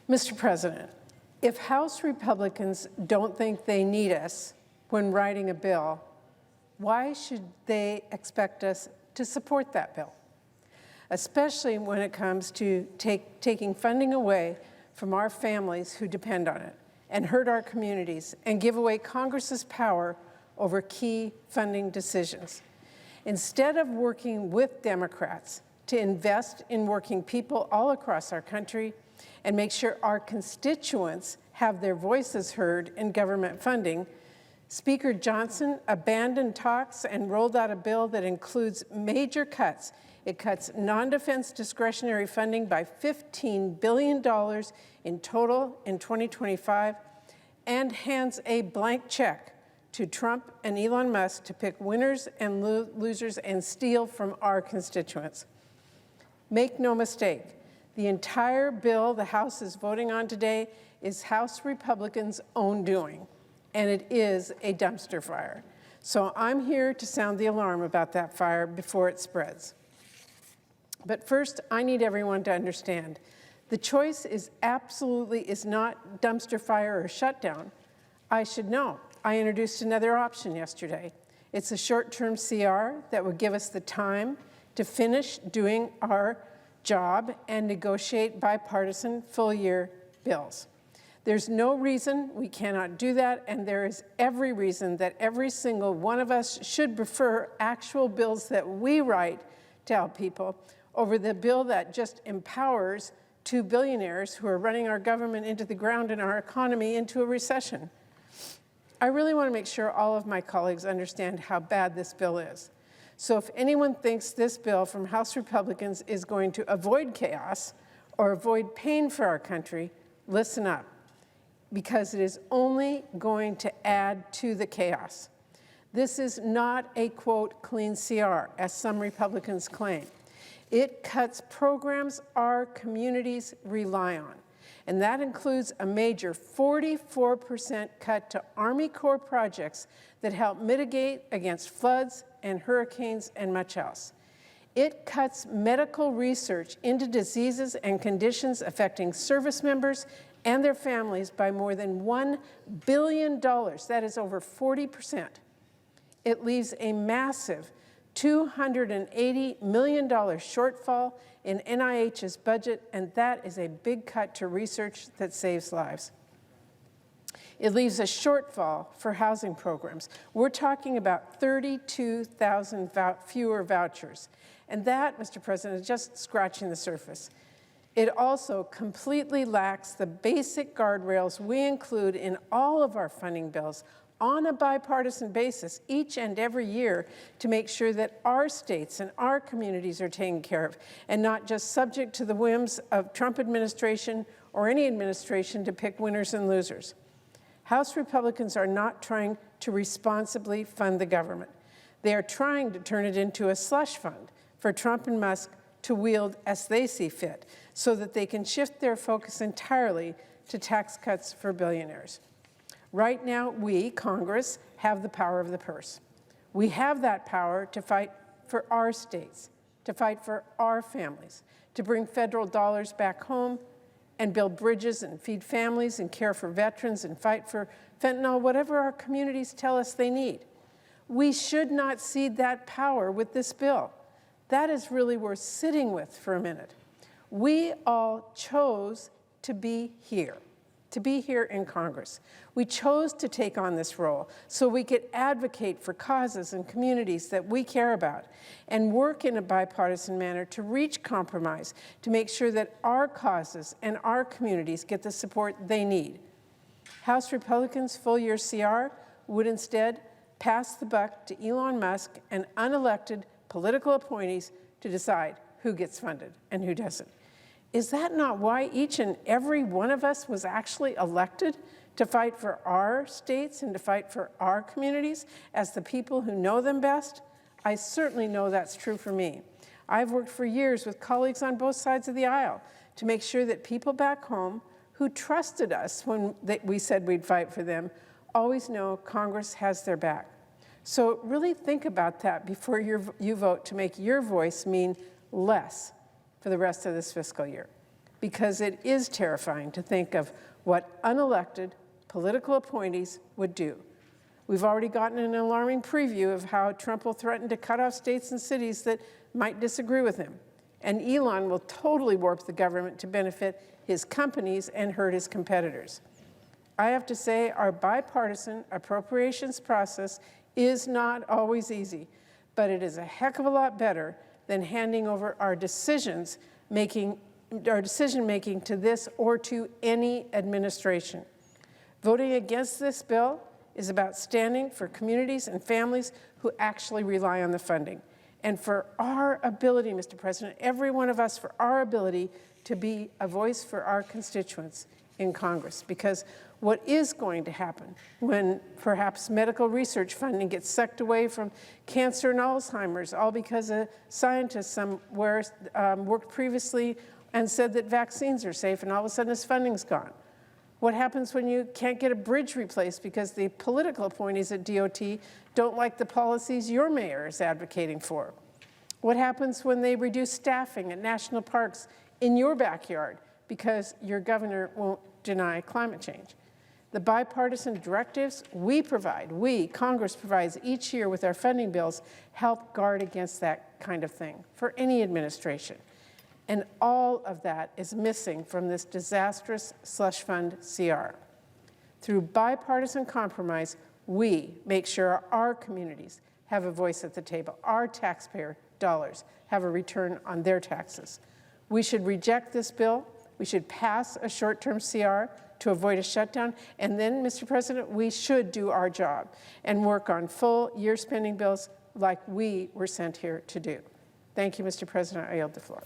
Mr. President, if House Republicans don't think they need us when writing a bill, why should they expect us to support that bill? Especially when it comes to taking funding away from our families who depend on it and hurt our communities and give away Congress's power over key funding decisions. Instead of working with Democrats to invest in working people all across our country and make sure our constituents have their voices heard in government funding, Speaker Johnson abandoned talks and rolled out a bill that includes major cuts. It cuts non-defense discretionary funding by $15 billion in total in 2025 and hands a blank check to Trump and Elon Musk to pick winners and losers and steal from our constituents. Make no mistake, the entire bill the House is voting on today is House Republicans' own doing, and it is a dumpster fire. So I'm here to sound the alarm about that fire before it spreads. But first, I need everyone to understand, the choice is not dumpster fire or shutdown. I should know. I introduced another option yesterday. It's a short-term CR that would give us the time to finish doing our job and negotiate bipartisan full-year bills. There's no reason we cannot do that, and there is every reason that every single one of us should prefer actual bills that we write to help people over the bill that just empowers two billionaires who are running our government into the ground and our economy into a recession. I really want to make sure all of my colleagues understand how bad this bill is. So if anyone thinks this bill from House Republicans is going to avoid chaos or avoid pain for our country, listen up, because it is only going to add to the chaos. This is not a, quote, clean CR, as some Republicans claim. It cuts programs our communities rely on. And that includes a major 44% cut to Army Corps projects that help mitigate against floods and hurricanes and much else. It cuts medical research into diseases and conditions affecting service members and their families by more than $1 billion. That is over 40%. It leaves a massive $280 million shortfall in NIH's budget, and that is a big cut to research that saves lives. It leaves a shortfall for housing programs. We're talking about 32,000 fewer vouchers. And that, Mr. President, is just scratching the surface. It also completely lacks the basic guardrails we include in all of our funding bills on a bipartisan basis each and every year to make sure that our states and our communities are taken care of and not just subject to the whims of Trump administration or any administration to pick winners and losers. House Republicans are not trying to responsibly fund the government. They are trying to turn it into a slush fund for Trump and Musk to wield as they see fit so that they can shift their focus entirely to tax cuts for billionaires. Right now, we, Congress, have the power of the purse. We have that power to fight for our states, to fight for our families, to bring federal dollars back home and build bridges and feed families and care for veterans and fight for fentanyl, whatever our communities tell us they need. We should not cede that power with this bill. That is really worth sitting with for a minute. We all chose to be here in Congress. We chose to take on this role so we could advocate for causes and communities that we care about and work in a bipartisan manner to reach compromise to make sure that our causes and our communities get the support they need. House Republicans' full-year CR would instead pass the buck to Elon Musk and unelected political appointees to decide who gets funded and who doesn't. Is that not why each and every one of us was actually elected? To fight for our states and to fight for our communities as the people who know them best? I certainly know that's true for me. I've worked for years with colleagues on both sides of the aisle to make sure that people back home who trusted us when we said we'd fight for them always know Congress has their back. So really think about that before you vote to make your voice mean less for the rest of this fiscal year. because it is terrifying to think of what unelected political appointees would do. We've already gotten an alarming preview of how Trump will threaten to cut off states and cities that might disagree with him. And Elon will totally warp the government to benefit his companies and hurt his competitors. I have to say, our bipartisan appropriations process is not always easy, but it is a heck of a lot better than handing over our decision-making to this or to any administration. Voting against this bill is about standing for communities and families who actually rely on the funding. And for our ability, Mr. President, every one of us, for our ability to be a voice for our constituents in Congress. Because what is going to happen when perhaps medical research funding gets sucked away from cancer and Alzheimer's, all because a scientist somewhere worked previously and said that vaccines are safe, and all of a sudden his funding's gone? What happens when you can't get a bridge replaced because the political appointees at DOT don't like the policies your mayor is advocating for? What happens when they reduce staffing at national parks in your backyard because your governor won't deny climate change? The bipartisan directives Congress provides each year with our funding bills help guard against that kind of thing for any administration. And all of that is missing from this disastrous slush fund CR. Through bipartisan compromise, we make sure our communities have a voice at the table. Our taxpayer dollars have a return on their taxes. We should reject this bill. We should pass a short-term CR to avoid a shutdown. And then, Mr. President, we should do our job and work on full year spending bills like we were sent here to do. Thank you, Mr. President. I yield the floor.